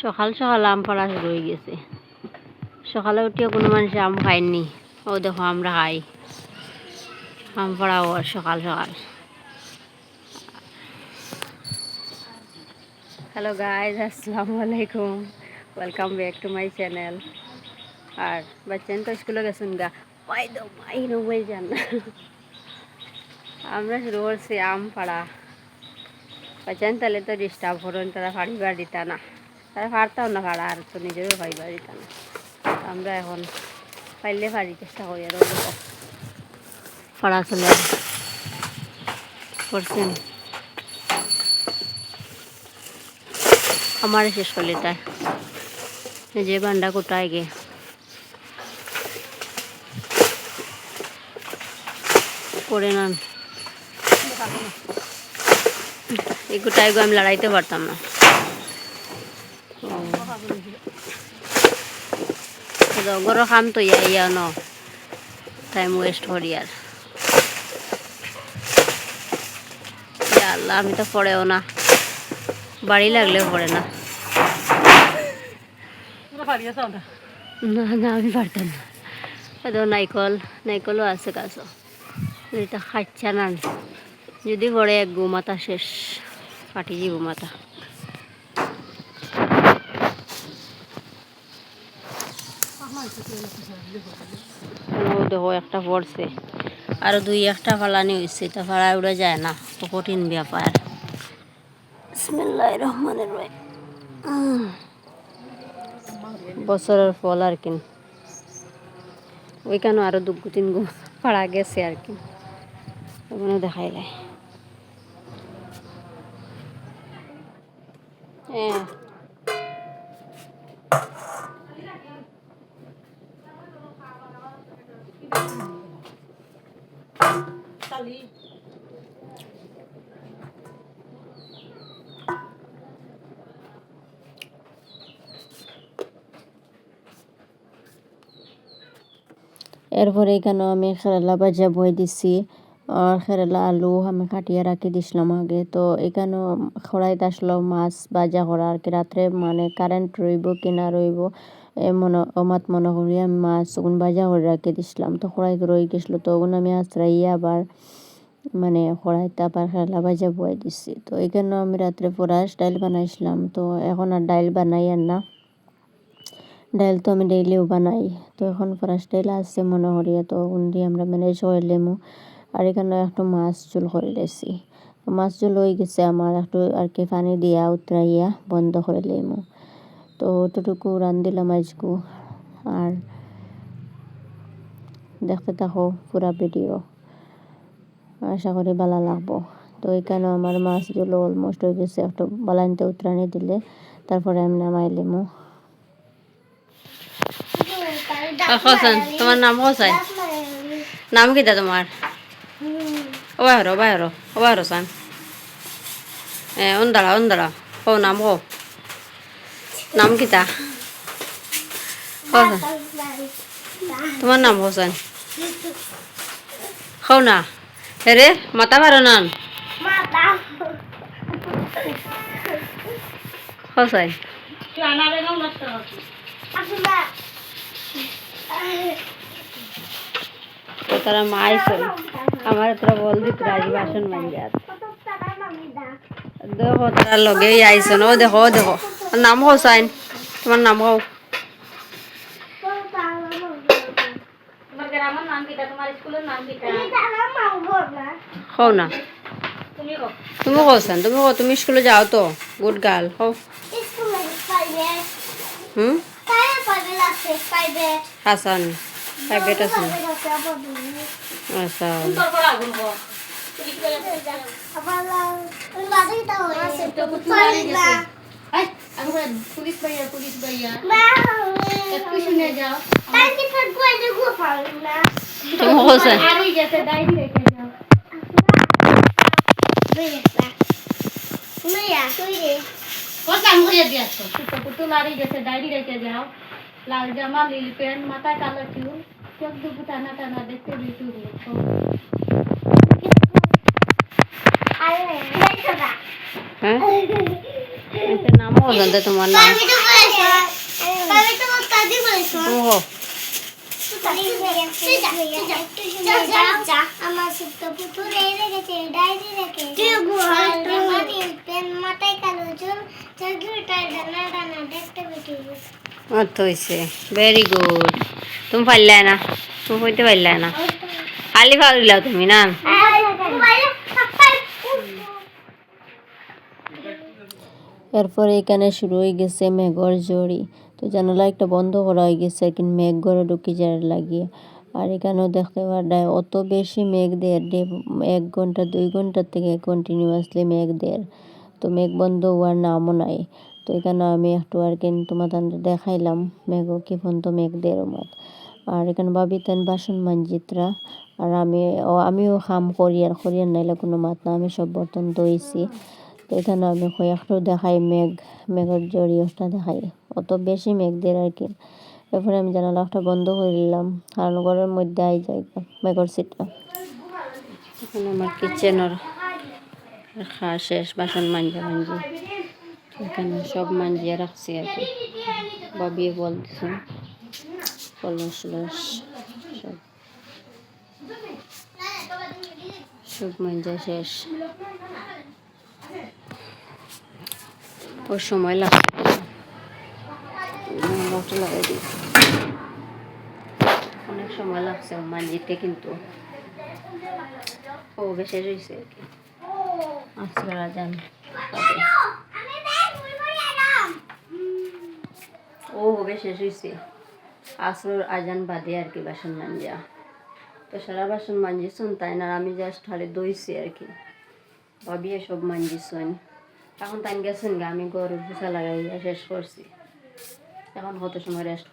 সকাল সকাল আম পাড়া শুরু হয়ে গেছে। সকালে উঠিয়ে কোনো মানুষ আম খায়নি, ও দেখো আমরা খাই আম পাড়া সকাল সকাল। হ্যালো গাইজ, আসসালামু আলাইকুম, welcome back to my channel. আর বাচ্চান তো স্কুলে গেছেন গা, ওই দো মাই নই যান। আমরা শুরু করছি আম পাড়া। বাচ্চান তাহলে তো ডিস্টার্ব করেন, তারা ফাড়িবার দিতা না, তারা ফাড়তাও না ফাড়া, আর তো নিজেরও ফাড়িবার দিতা না। আমরা এখন পাইলে ফাড়ি চেষ্টা করি, আর ফাড়া চলে করছেন আমার শেষ করলে তাই যে বান্ডা কোটায় গে করে নেন এই গোটায় আমি লড়াইতে পারতাম না। গরো খাম তো ইয়া ন টাইম ওয়েস্ট করি আর আল্লাহ, আমি তো পড়েও না, বাড়ি লাগলেও পড়ে না। না না আমি পারতাম না। নাইকলও আছে গাছও, এটা খাচ্ছা না, যদি পড়ে এক গুমাতা শেষ, ফাটি যাব মাথা। দেখো একটা পড়ছে, আরো দুই একটা ফালানি হয়েছে, তা ফাড়ায় উড়ে যায় না, তো কঠিন ব্যাপার। বিসমিল্লাহির রহমানির রহিম। বছরের ফল আর কি, ওইখানে আরো দু তিন গু ফাড়া গেছে আর কি, ওখানে দেখাইলে। হ্যাঁ এরপরে এখানে আমি খেরেলা ভাজা বই দিছি, আর খেরেলা আলু আমি কাটিয়ে রাখি দিছিলাম আগে। তো এখানে খড়াইতে আসলো মাছ ভাজা করা আর কি, রাত্রে মানে কারেন্ট রইব কি না রইব মনে করি আমি মাছ ওগুন ভাজা করে রাখি দিছিলাম। তো খড়াইতে রয়ে গেছিলো, তো ওগুন আমি আশ্রাইয়ে আবার মানে খড়াইতে আবার খেরেলা ভাজা বই দিছি। তো এখানে আমি রাত্রে ফোরাস ডাইল বানাইছিলাম, তো এখন আর ডাইল বানাই আর না, ডাইল তো আমি ডেইলিও বানাই। তো এখন ফ্রাশ ডাইল আছে মনে করি, তো উন্ডি আমরা ম্যানেজ করে লেমু। আর এখানে একটু মাছ ঝোল করে লেছি, মাছ ঝোল হয়ে গেছে আমার, একটু আর কি পানি দিয়া উতরাইয়া বন্ধ করে লেমু। তো অতটুকু রান দিলাম আজকু, আর দেখতে থাকো পুরা ভিডিও, আশা করি ভালো লাগবো। তো এখানে আমার মাছ ঝোল অলমোস্ট হয়ে গেছে, একটু বালানিতে উতরানি দিলে তারপরে আমি নামাই লেমু। তোমার নাম হোসেন, নাম কিতা তোমার? ওবাহরো সান অন্দাড়া ও নাম হো, নাম কিতা? তোমার নাম হোসেন হও না? রে মাতা পারো নান হোসেন। তো তারা মাই চল আমার তোরা বল দিত রাজি বাসন মাঞ্জার, দেখো তারা লগেই আইসন। ও দেখো নাম হোসাইন, তোমার নাম হও। হও না তুমি হোসেন, তুমি স্কুলে যাও তো, গুড গার্ল হও। হাসান প্রাইভেট আছে, আচ্ছা পুলিশ ভাইয়া শুনে যাও। তুমি হোসেন ডায়েরি রেখে যাও। লাল জামা, নীল প্যান্ট, মাথায় কালো চুল, চোখ দুটো টানা টানা, দেখতে এটা নামও জানতে তোমার নাম ও অর্থ হয়েছে ভেরি গুড তুমি পারলে না তুমি হইতে পারলে না খালি পারলাও তুমি না এরপরে এখানে শুরু হয়ে গেছে মেঘর জড়ি তো জানালা একটা বন্ধ করা হয়ে গেছে কিন্তু মেঘ ঘরে ঢুকি যার লাগিয়ে আর এখানেও দেখতে পারডায় অত বেশি মেঘ দেয় 1 ঘন্টা 2 ঘন্টার থেকে কন্টিনিউয়াসলি মেঘ দেয় তো মেঘ বন্ধ হওয়ার নামও নাই তো এখানে আমি একটু আর কি তোমাদের দেখাইলাম মেঘও কি পর্যন্ত মেঘ দেয় মত আর এখানে ভাবিতেন বাসন মানজিত্রা আর আমিও খাম করিয়ার নাইলে কোনো মাত না আমি সব বর্তন ধুইছি তো এখানে আমি কয়েকটা দেখাই মেঘের জড়িয়টা দেখাই অত বেশি মেঘ দেয় আর কি এরপরে আমি জানালাটা বন্ধ করে দিলাম কারণ ঘরের মধ্যে আই যায় মেঘর সিটটা এখন আমার কিচেনের খাওয়া শেষ বাসন মাঞ্জি এখানে সব মাঞ্জিয়ে রাখছি আর কি বাবিয়ে বল দিছে কলস সব মাঞ্জা শেষ ওর সময় লাগছে লাগাই দিই অনেক সময় লাগছে মাঞ্জিতে কিন্তু ও বেশি রয়েছে আর কি আজকের আজান ও বেশি রয়েছে আসর আজান বাদে আর কি বাসন মাঞ্জা তো সারা বাসন মাঞ্জিছুন তাই না আমি জাস্ট খালি দইছি আর কি ভাবিয়ে সব মাঞ্জিছুন এখন তাই গেছেন আমি গরুর ভুষা লাগাই শেষ করছি এখন কত সময় রেস্ট